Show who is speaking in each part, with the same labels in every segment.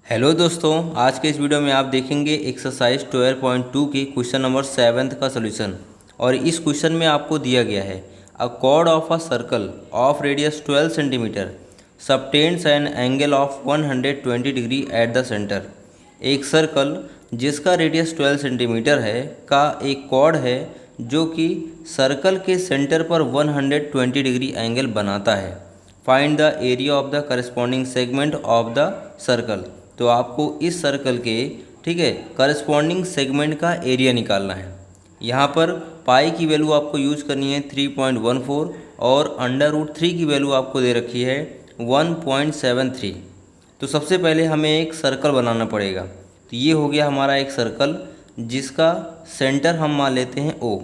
Speaker 1: Hello दोस्तों, आज के इस वीडियो में आप देखेंगे एक्सरसाइज 12.2 की क्वेश्चन नंबर 7 का सॉल्यूशन। और इस क्वेश्चन में आपको दिया गया है अ cord of a circle of radius 12 centimetre subtends an angle of 120 degree at the centre. एक सर्कल जिसका रेडियस 12 सेंटीमीटर है का एक कॉर्ड है जो कि सर्कल के सेंटर पर 120 डिग्री एंगल बनाता है। Find the area of the corresponding segment of the circle. तो आपको इस सर्कल के करस्पॉन्डिंग सेगमेंट का एरिया निकालना है। यहाँ पर पाई की वैल्यू आपको यूज करनी है 3.14 और अंडर रूट 3 की वैल्यू आपको दे रखी है 1.73। तो सबसे पहले हमें एक सर्कल बनाना पड़ेगा। तो ये हो गया हमारा एक सर्कल जिसका सेंटर हम मान लेते हैं ओ।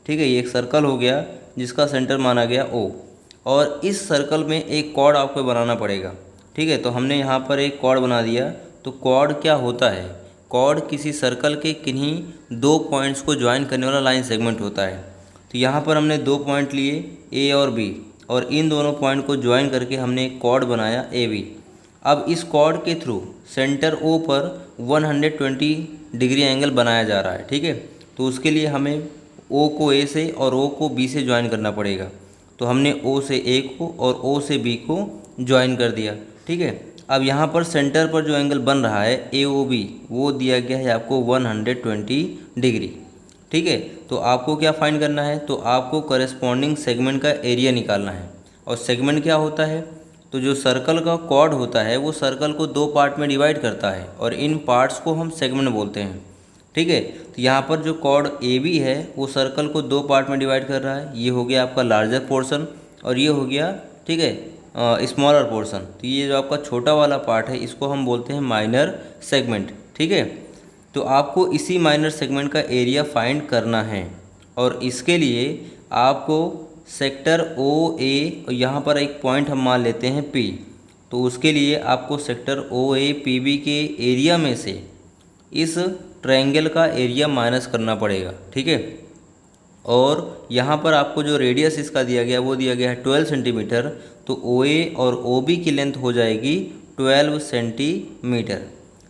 Speaker 1: ये एक सर्कल हो गया जिसका सेंटर माना गया ओ। और इस सर्कल में एक कॉर्ड आपको बनाना पड़ेगा। तो हमने यहाँ पर एक कॉर्ड बना दिया। तो कॉर्ड क्या होता है? कॉर्ड किसी सर्कल के किन्हीं दो पॉइंट्स को ज्वाइन करने वाला लाइन सेगमेंट होता है। तो यहाँ पर हमने दो पॉइंट लिए ए और बी, और इन दोनों पॉइंट को ज्वाइन करके हमने एक कॉर्ड बनाया ए बी। अब इस कॉर्ड के थ्रू सेंटर ओ पर 120 डिग्री एंगल बनाया जा रहा है। तो उसके लिए हमें ओ को ए से और ओ को बी से ज्वाइन करना पड़ेगा। तो हमने ओ से ए को और ओ से बी को ज्वाइन कर दिया। अब यहाँ पर सेंटर पर जो एंगल बन रहा है ए ओ बी वो दिया गया है आपको 120 डिग्री। तो आपको क्या फाइंड करना है? तो आपको करस्पॉन्डिंग सेगमेंट का एरिया निकालना है। और सेगमेंट क्या होता है? तो जो सर्कल का कॉर्ड होता है वो सर्कल को दो पार्ट में डिवाइड करता है और इन पार्ट्स को हम सेगमेंट बोलते हैं। तो यहाँ पर जो कॉर्ड ए बी है वो सर्कल को दो पार्ट में डिवाइड कर रहा है। ये हो गया आपका लार्जर पोर्शन और ये हो गया स्मॉलर पोर्शन। तो ये जो आपका छोटा वाला पार्ट है इसको हम बोलते हैं माइनर सेगमेंट। तो आपको इसी माइनर सेगमेंट का एरिया फाइंड करना है। और इसके लिए आपको सेक्टर ओ ए, यहाँ पर एक पॉइंट हम मान लेते हैं पी। तो उसके लिए आपको sector O A P B के एरिया में से इस ट्रायंगल का एरिया माइनस करना पड़ेगा। और यहाँ पर आपको जो रेडियस इसका दिया गया वो दिया गया है 12 सेंटीमीटर। तो ओ ए और ओ बी की लेंथ हो जाएगी 12 सेंटीमीटर।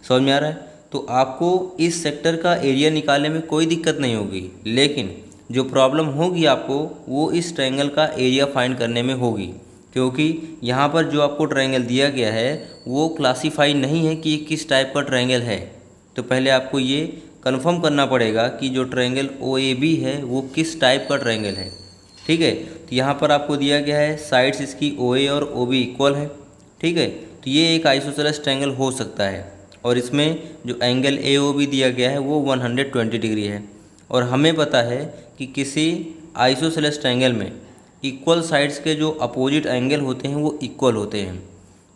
Speaker 1: समझ में आ रहा है? तो आपको इस सेक्टर का एरिया निकालने में कोई दिक्कत नहीं होगी, लेकिन जो प्रॉब्लम होगी आपको वो इस ट्रायंगल का एरिया फाइंड करने में होगी, क्योंकि यहाँ पर जो आपको ट्रायंगल दिया गया है वो क्लासीफाई नहीं है कि किस टाइप का ट्रायंगल है। तो पहले आपको ये कंफर्म करना पड़ेगा कि जो ट्रायंगल ओ ए बी है वो किस टाइप का ट्रायंगल है। तो यहाँ पर आपको दिया गया है साइड्स इसकी ओ ए और ओ बी इक्वल है। तो ये एक आइसोसेलेस ट्रायंगल हो सकता है और इसमें जो एंगल ए ओ बी दिया गया है वो 120 डिग्री है। और हमें पता है कि किसी आइसोसेलेस ट्रायंगल में इक्वल साइड्स के जो अपोजिट एंगल होते हैं वो इक्वल होते हैं।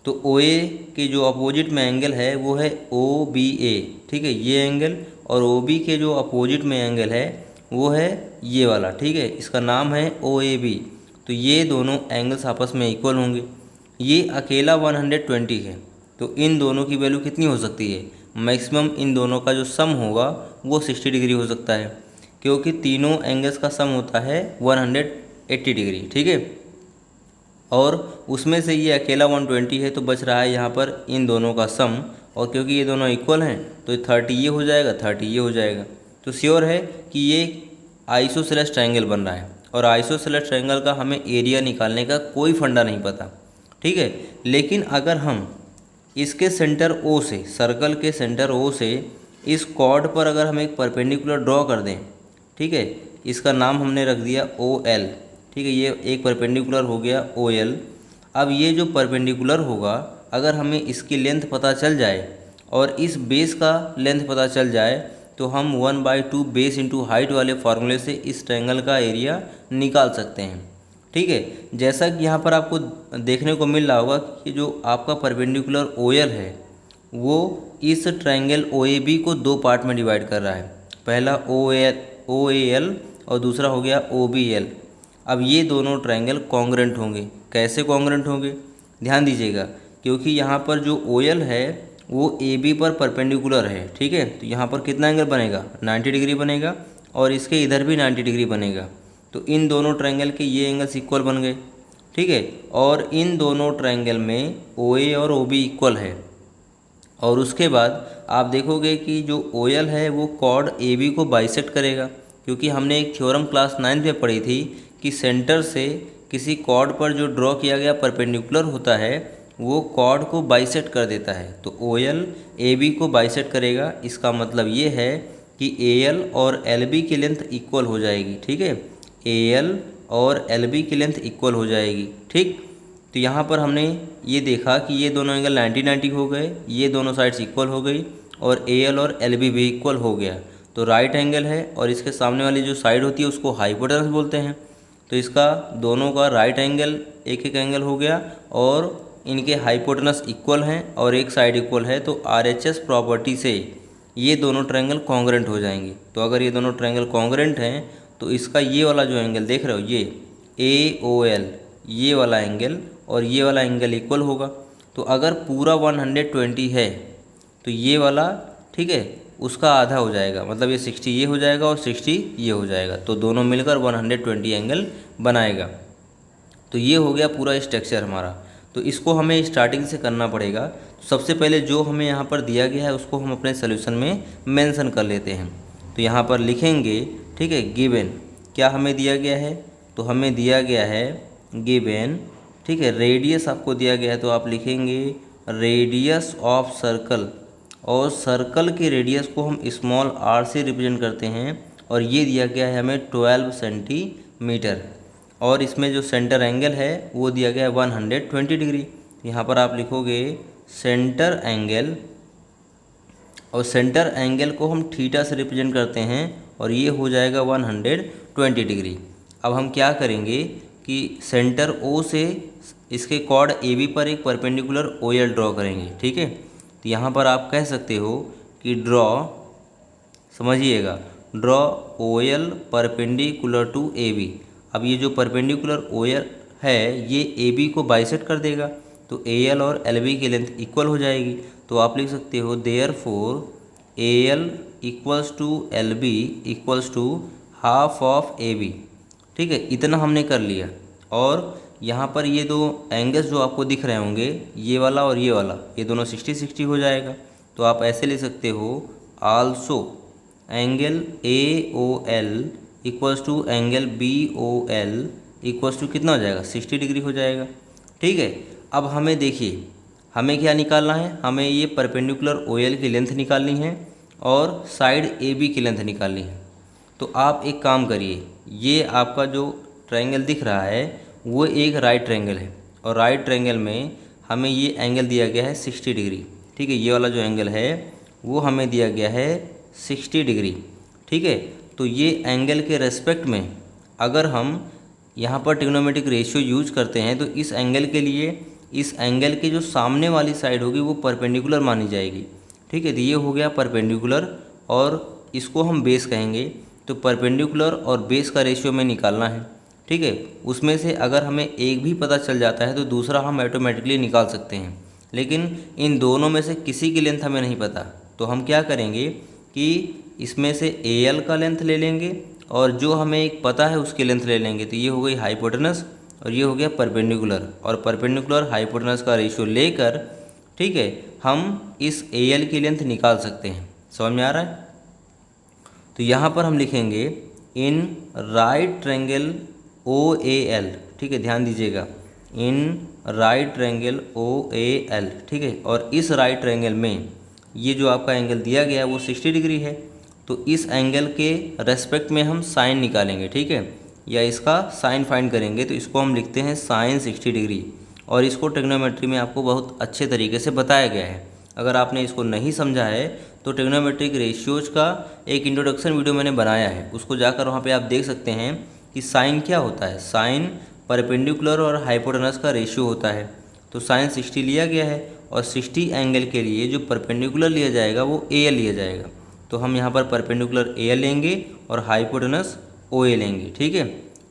Speaker 1: तो ओ ए के जो अपोजिट में एंगल है वो है ओ बी ए। ये एंगल, और ओ बी के जो अपोजिट में एंगल है वो है ये वाला। इसका नाम है ओ ए बी। तो ये दोनों एंगल्स आपस में इक्वल होंगे। ये अकेला 120 है। तो इन दोनों की वैल्यू कितनी हो सकती है? मैक्सिमम इन दोनों का जो सम होगा वो 60 डिग्री हो सकता है, क्योंकि तीनों एंगल्स का सम होता है 180 डिग्री। और उसमें से ये अकेला 120 है तो बच रहा है यहाँ पर इन दोनों का सम। और क्योंकि ये दोनों इक्वल हैं तो 30 ये हो जाएगा, 30 ये हो जाएगा। तो श्योर है कि ये आइसोसेलेस ट्रायंगल बन रहा है। और आइसोसेलेस ट्रायंगल का हमें एरिया निकालने का कोई फंडा नहीं पता। लेकिन अगर हम इसके सेंटर ओ से, सर्कल के सेंटर ओ से इस कॉर्ड पर अगर हम एक परपेंडिकुलर ड्रॉ कर दें, इसका नाम हमने रख दिया ओ एल। ये एक परपेंडिकुलर हो गया ओ एल। अब ये जो परपेंडिकुलर होगा अगर हमें इसकी लेंथ पता चल जाए और इस बेस का लेंथ पता चल जाए तो हम 1/2 बेस इंटू हाइट वाले फार्मूले से इस ट्रायंगल का एरिया निकाल सकते हैं। जैसा कि यहाँ पर आपको देखने को मिल रहा होगा कि जो आपका परपेंडिकुलर ओ एल है वो इस ट्रायंगल ओ ए बी को दो पार्ट में डिवाइड कर रहा है। पहला ओ ए एल और दूसरा हो गया ओ बी एल। अब ये दोनों ट्रायंगल कॉन्ग्रेंट होंगे। कैसे कॉन्ग्रेंट होंगे? ध्यान दीजिएगा, क्योंकि यहाँ पर जो ओ एल है वो ए बी पर परपेंडिकुलर है। तो यहाँ पर कितना एंगल बनेगा? 90 डिग्री बनेगा, और इसके इधर भी 90 डिग्री बनेगा। तो इन दोनों ट्रायंगल के ये एंगल्स इक्वल बन गए। और इन दोनों ट्रायंगल में ओ ए और ओ बी इक्वल है। और उसके बाद आप देखोगे कि जो ओ एल है वो कॉर्ड ए बी को बाइसेक्ट करेगा, क्योंकि हमने एक थ्योरम क्लास 9th में पढ़ी थी कि सेंटर से किसी कॉर्ड पर जो ड्रॉ किया गया परपेंडिकुलर होता है वो कॉर्ड को बाइसेक्ट कर देता है। तो ओ एल ए बी को बाइसेक्ट करेगा, इसका मतलब ये है कि ए एल और एल बी की लेंथ इक्वल हो जाएगी। ठीक है, ए एल और एल बी की लेंथ इक्वल हो जाएगी। ठीक, तो यहाँ पर हमने ये देखा कि ये दोनों एंगल 90-90 हो गए, ये दोनों साइड्स इक्वल हो गई और ए एल और एल बी भी इक्वल हो गया। तो राइट एंगल है और इसके सामने वाली जो साइड होती है उसको हाइपोटेनस बोलते हैं। तो इसका दोनों का राइट एंगल एक एक एंगल हो गया और इनके हाइपोटेनस इक्वल हैं और एक साइड इक्वल है। तो आरएचएस प्रॉपर्टी से ये दोनों ट्रायंगल कॉन्ग्रेंट हो जाएंगे। तो अगर ये दोनों ट्रायंगल कॉन्ग्रेंट हैं तो इसका ये वाला जो एंगल देख रहे हो ये ए ओ एल, ये वाला एंगल और ये वाला एंगल इक्वल होगा। तो अगर पूरा 120 है तो ये वाला, ठीक है, उसका आधा हो जाएगा, मतलब ये 60 ये हो जाएगा और 60 ये हो जाएगा। तो दोनों मिलकर 120 एंगल बनाएगा। तो ये हो गया पूरा स्ट्रक्चर हमारा। तो इसको हमें स्टार्टिंग से करना पड़ेगा। तो सबसे पहले जो हमें यहाँ पर दिया गया है उसको हम अपने सोल्यूशन में मेंशन कर लेते हैं। तो यहाँ पर लिखेंगे, ठीक है, गिवन क्या हमें दिया गया है, तो हमें दिया गया है गिवन, ठीक है, रेडियस आपको दिया गया है तो आप लिखेंगे रेडियस ऑफ सर्कल, और सर्कल के रेडियस को हम स्मॉल आर से रिप्रेजेंट करते हैं और ये दिया गया है हमें 12 सेंटीमीटर। और इसमें जो सेंटर एंगल है वो दिया गया है 120 डिग्री। यहाँ पर आप लिखोगे सेंटर एंगल, और सेंटर एंगल को हम थीटा से रिप्रेजेंट करते हैं और ये हो जाएगा 120 डिग्री। अब हम क्या करेंगे कि सेंटर ओ से इसके कॉर्ड ए बी पर एक परपेंडिकुलर ओ एल ड्रॉ करेंगे। ठीक है, तो यहाँ पर आप कह सकते हो कि ड्रॉ, समझिएगा, draw O L perpendicular to A B. अब ये जो परपेंडिकुलर ओ एल है ये ए बी को बाइसेक्ट कर देगा, तो ए एल और एल बी की लेंथ इक्वल हो जाएगी। तो आप लिख सकते हो therefore A L equals to L B equals to half of A B. ठीक है, इतना हमने कर लिया। और यहाँ पर ये दो एंगल्स जो आपको दिख रहे होंगे, ये वाला और ये वाला, ये दोनों 60-60 हो जाएगा। तो आप ऐसे ले सकते हो also angle A O L equals to angle B O L equals to कितना हो जाएगा, 60 डिग्री हो जाएगा। ठीक है, अब हमें देखिए हमें क्या निकालना है, हमें ये परपेंडिकुलर ओ एल की लेंथ निकालनी है और साइड ए बी की लेंथ निकालनी है। तो आप एक काम करिए, ये आपका जो ट्रायंगल दिख रहा है वो एक राइट ट्रायंगल है और राइट ट्रायंगल में हमें ये एंगल दिया गया है 60 डिग्री। ठीक है, ये वाला जो एंगल है वो हमें दिया गया है 60 डिग्री। ठीक है, तो ये एंगल के रेस्पेक्ट में अगर हम यहाँ पर ट्रिग्नोमेट्रिक रेशियो यूज करते हैं तो इस एंगल के लिए इस एंगल की जो सामने वाली साइड होगी वो परपेंडिकुलर मानी जाएगी। ठीक है, तो ये हो गया परपेंडिकुलर और इसको हम बेस कहेंगे। तो परपेंडिकुलर और बेस का रेशियो में निकालना है। ठीक है, उसमें से अगर हमें एक भी पता चल जाता है तो दूसरा हम ऑटोमेटिकली निकाल सकते हैं, लेकिन इन दोनों में से किसी की लेंथ हमें नहीं पता। तो हम क्या करेंगे कि इसमें से ए एल का लेंथ ले लेंगे और जो हमें एक पता है उसकी लेंथ ले लेंगे। तो ये हो गई हाइपोटेनस और ये हो गया परपेंडिकुलर, और परपेंडिकुलर हाइपोटेनस का रेशियो लेकर, ठीक है, हम इस ए एल की लेंथ निकाल सकते हैं। समझ में आ रहा है? तो यहाँ पर हम लिखेंगे in right triangle O A L. ठीक है, ध्यान दीजिएगा, in right triangle O A L. ठीक है, और इस राइट ट्रायंगल में ये जो आपका एंगल दिया गया है वो 60 डिग्री है। तो इस एंगल के रेस्पेक्ट में हम साइन निकालेंगे। ठीक है, या इसका साइन फाइंड करेंगे। तो इसको हम लिखते हैं साइन 60 डिग्री, और इसको ट्रिग्नोमेट्री में आपको बहुत अच्छे तरीके से बताया गया है। अगर आपने इसको नहीं समझा है तो ट्रिग्नोमेट्रिक रेशियोज का एक इंट्रोडक्शन वीडियो मैंने बनाया है, उसको जाकर वहाँ पे आप देख सकते हैं कि साइन क्या होता है। साइन परपेंडिकुलर और हाइपोटेनस का रेशियो होता है। तो साइन 60 लिया गया है और 60 एंगल के लिए जो परपेंडिकुलर लिया जाएगा वो ए एल लिया जाएगा। तो हम यहाँ पर परपेंडिकुलर ए एल लेंगे और हाइपोटेनस ओ ए लेंगे। ठीक है,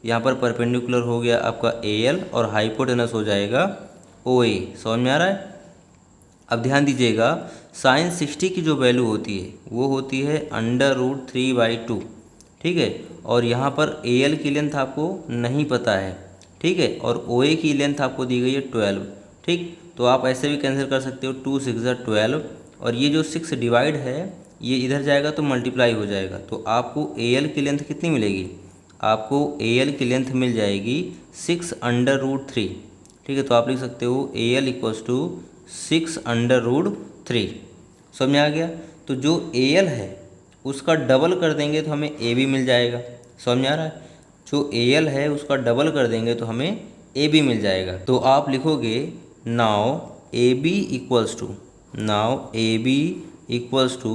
Speaker 1: यहाँ पर परपेंडिकुलर हो गया आपका ए एल और हाइपोटेनस हो जाएगा ओ ए। समझ में आ रहा है? अब ध्यान दीजिएगा, साइन 60 की जो वैल्यू होती है वो होती है √3/2। ठीक है, और यहाँ पर ए एल की लेंथ आपको नहीं पता है। ठीक है, और ओ ए की लेंथ आपको दी गई है 12। ठीक, तो आप ऐसे भी कैंसिल कर सकते हो, 2 6 12 और ये जो 6 डिवाइड है ये इधर जाएगा तो मल्टीप्लाई हो जाएगा, तो आपको AL की लेंथ कितनी मिलेगी, आपको AL की लेंथ मिल जाएगी 6√3। ठीक है, तो आप लिख सकते हो AL इक्वल्स टू 6√3। समझ में आ गया। तो जो AL है उसका डबल कर देंगे तो हमें AB मिल जाएगा। समझ में आ रहा है, जो AL है उसका डबल कर देंगे तो हमें AB मिल जाएगा। तो आप लिखोगे now AB equals to, now AB equals to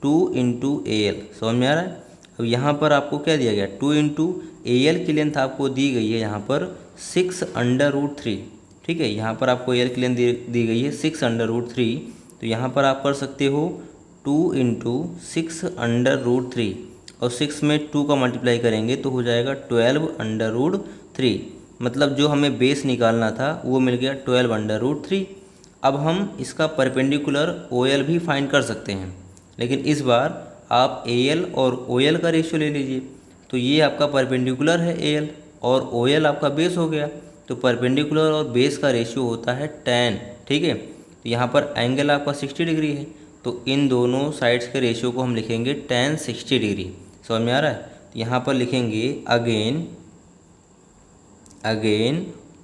Speaker 1: 2 into AL। समझ में आ रहा है। अब यहाँ पर आपको क्या दिया गया, 2 इंटू AL की लेंथ आपको दी गई है यहाँ पर 6√3। ठीक है, यहाँ पर आपको AL की लेंथ दी गई है 6√3। तो यहाँ पर आप कर सकते हो 2 इंटू 6√3 और 6 में 2 का मल्टीप्लाई करेंगे तो हो जाएगा 12√3। मतलब जो हमें बेस निकालना था वो मिल गया 12√3। अब हम इसका परपेंडिकुलर OL भी फाइंड कर सकते हैं, लेकिन इस बार आप AL और OL का रेशियो ले लीजिए। तो ये आपका परपेंडिकुलर है AL और OL आपका बेस हो गया, तो परपेंडिकुलर और बेस का रेशियो होता है 10। ठीक है, तो यहाँ पर एंगल आपका 60 डिग्री है, तो इन दोनों साइड्स के रेशियो को हम लिखेंगे 10 60 डिग्री। समझ में आ रहा है। तो यहाँ पर लिखेंगे अगेन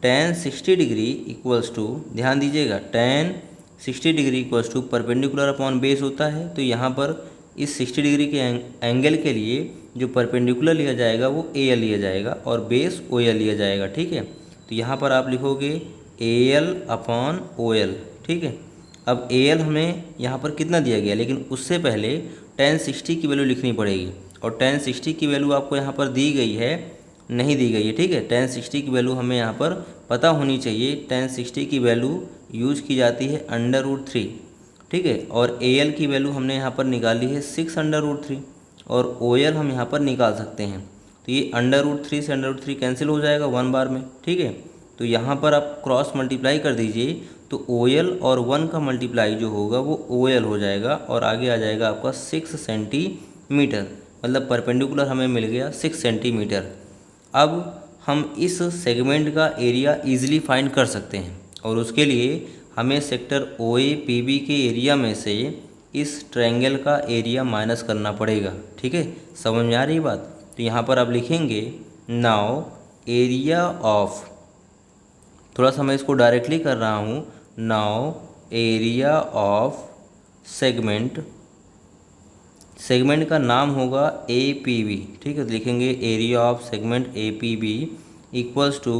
Speaker 1: 10 60 डिग्री इक्वल्स टू, ध्यान दीजिएगा 10 60 degree equals to perpendicular upon base होता है। तो यहाँ पर इस 60 डिग्री के एंगल के लिए जो परपेंडिकुलर लिया जाएगा वो AL लिया जाएगा और बेस OL लिया जाएगा। ठीक है, तो यहाँ पर आप लिखोगे AL अपॉन OL। ठीक है, अब AL हमें यहाँ पर कितना दिया गया, लेकिन उससे पहले 10 60 की वैल्यू लिखनी पड़ेगी और 10 60 की वैल्यू आपको यहाँ पर दी गई है, नहीं दी गई है। ठीक है, 10 60 की वैल्यू हमें यहाँ पर पता होनी चाहिए। 10 60 की वैल्यू यूज़ की जाती है √3। ठीक है, और AL की वैल्यू हमने यहाँ पर निकाली है 6√3 और OL हम यहाँ पर निकाल सकते हैं। तो ये √3 से √3 कैंसिल हो जाएगा 1 बार में। ठीक है, तो यहाँ पर आप क्रॉस मल्टीप्लाई कर दीजिए तो OL और 1 का मल्टीप्लाई जो होगा वो OL हो जाएगा और आगे आ जाएगा आपका 6 सेंटीमीटर। मतलब परपेंडिकुलर हमें मिल गया 6 सेंटीमीटर। अब हम इस सेगमेंट का एरिया ईजिली फाइंड कर सकते हैं और उसके लिए हमें सेक्टर OAPB के एरिया में से इस ट्रायंगल का एरिया माइनस करना पड़ेगा। ठीक है, समझ में आ रही बात। तो यहाँ पर आप लिखेंगे नाउ एरिया ऑफ, थोड़ा सा मैं इसको डायरेक्टली कर रहा हूँ, now area of segment, segment का नाम होगा APB। ठीक है, तो लिखेंगे area of segment APB equals to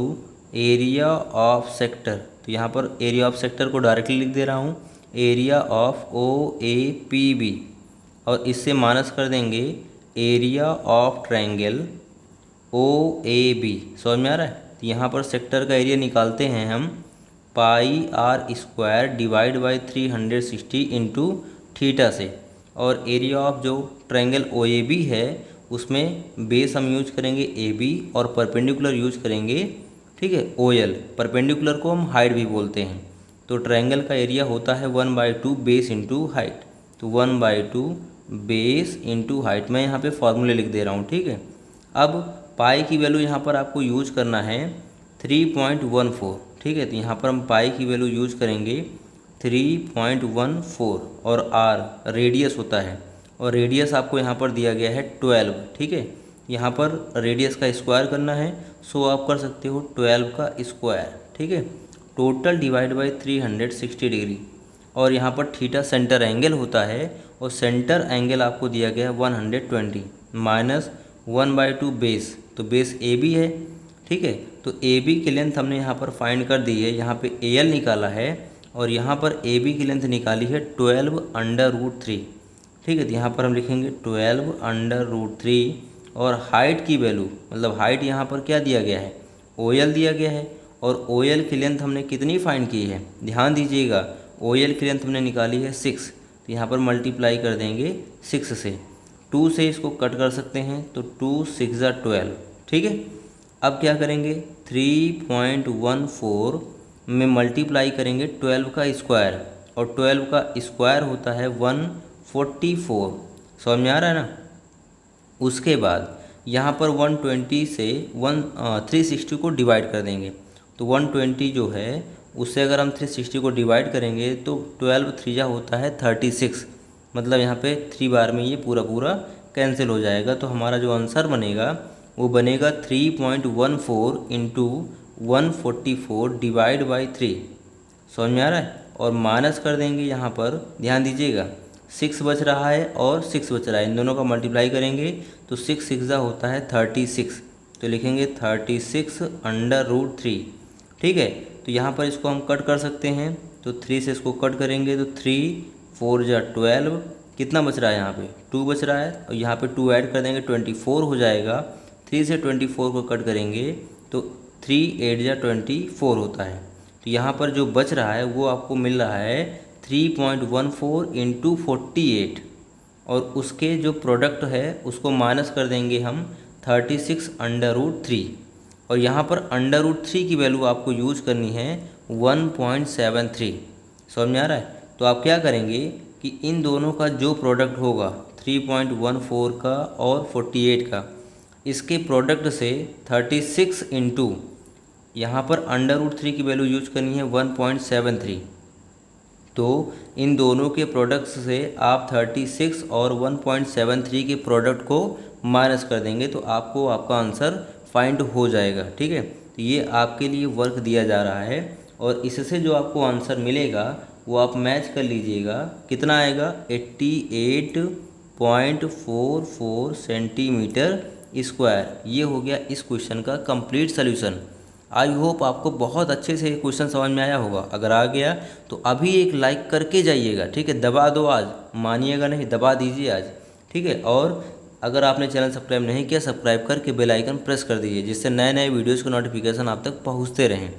Speaker 1: area of sector. तो यहाँ पर एरिया ऑफ सेक्टर को डायरेक्टली लिख दे रहा हूँ, एरिया ऑफ OAPB और इससे माइनस कर देंगे एरिया ऑफ ट्रायंगल OAB। समझ में आ रहा है। तो यहाँ पर सेक्टर का एरिया निकालते हैं हम πr² divide by 360 into theta से, और एरिया ऑफ जो ट्रायंगल OAB है उसमें बेस हम यूज करेंगे AB और परपेंडिकुलर यूज करेंगे। ठीक है, OL, परपेंडिकुलर को हम हाइट भी बोलते हैं। तो ट्रायंगल का एरिया होता है 1/2 बेस इंटू हाइट। तो 1/2 बेस इंटू हाइट, मैं यहाँ पे फॉर्मूले लिख दे रहा हूँ। ठीक है, अब पाई की वैल्यू यहाँ पर आपको यूज करना है 3.14। ठीक है, तो यहाँ पर हम पाई की वैल्यू यूज करेंगे 3.14 और R रेडियस होता है और रेडियस आपको यहाँ पर दिया गया है 12। ठीक है, यहाँ पर रेडियस का स्क्वायर करना है, सो आप कर सकते हो 12 का स्क्वायर। ठीक है, टोटल डिवाइड बाई 360 डिग्री और यहाँ पर थीटा सेंटर एंगल होता है और सेंटर एंगल आपको दिया गया है 120 माइनस 1/2 बेस, तो बेस AB है। ठीक है, तो AB की लेंथ हमने यहाँ पर फाइंड कर दी है, यहाँ पे AL निकाला है और यहाँ पर AB की लेंथ निकाली है 12√3। ठीक है, तो यहाँ पर हम लिखेंगे 12√3 और हाइट की वैल्यू, मतलब हाइट यहाँ पर क्या दिया गया है, OL दिया गया है और OL की लेंथ हमने कितनी फाइंड की है, ध्यान दीजिएगा, OL की लेंथ हमने निकाली है 6। तो यहाँ पर मल्टीप्लाई कर देंगे 6 से, 2 से इसको कट कर सकते हैं तो 2 6 12। ठीक है, अब क्या करेंगे 3.14 में मल्टीप्लाई करेंगे 12 का स्क्वायर और 12 का स्क्वायर होता है 144। समझ में आ रहा है ना। उसके बाद यहाँ पर 120 से 360 को डिवाइड कर देंगे तो 120 जो है उससे अगर हम 360 को डिवाइड करेंगे तो 12 3 होता है 36, मतलब यहाँ पे 3 बार में ये पूरा पूरा कैंसिल हो जाएगा। तो हमारा जो आंसर बनेगा वो बनेगा 3.14 इंटू 144 डिवाइड बाई 3। समझ में आ रहा है? और माइनस कर देंगे, यहाँ पर ध्यान दीजिएगा 6 बच रहा है और 6 बच रहा है, इन दोनों का मल्टीप्लाई करेंगे तो 6 6 होता है 36, तो लिखेंगे 36/√3। ठीक है, तो यहाँ पर इसको हम कट कर सकते हैं, तो 3 से इसको कट करेंगे तो 3 4 जा 12, कितना बच रहा है यहाँ पे 2 बच रहा है, और यहाँ पे 2 ऐड कर देंगे 24 हो जाएगा। 3 से 24 को कट करेंगे तो 3 8 जा 24 होता है। तो यहाँ पर जो बच रहा है वो आपको मिल रहा है 3.14 इंटू 48, और उसके जो प्रोडक्ट है उसको माइनस कर देंगे हम 36/√3, और यहाँ पर √3 की वैल्यू आपको यूज करनी है 1.73। समझ में आ रहा है? तो आप क्या करेंगे कि इन दोनों का जो प्रोडक्ट होगा 3.14 का और 48 का, इसके प्रोडक्ट से 36 इंटू यहाँ पर √3 की वैल्यू यूज करनी है 1.73, तो इन दोनों के प्रोडक्ट्स से आप 36 और 1.73 के प्रोडक्ट को माइनस कर देंगे तो आपको आपका आंसर फाइंड हो जाएगा। ठीक है, तो ये आपके लिए वर्क दिया जा रहा है, और इससे जो आपको आंसर मिलेगा वो आप मैच कर लीजिएगा, कितना आएगा 88.44 सेंटीमीटर स्क्वायर। ये हो गया इस क्वेश्चन का कंप्लीट सॉल्यूशन। आई होप आपको बहुत अच्छे से क्वेश्चन समझ में आया होगा। अगर आ गया तो अभी एक लाइक करके जाइएगा, ठीक है, दबा दो, आज मानिएगा नहीं, दबा दीजिए आज। ठीक है, और अगर आपने चैनल सब्सक्राइब नहीं किया, सब्सक्राइब करके बेल आइकन प्रेस कर दीजिए, जिससे नए नए वीडियोज़ के नोटिफिकेशन आप तक पहुँचते रहें।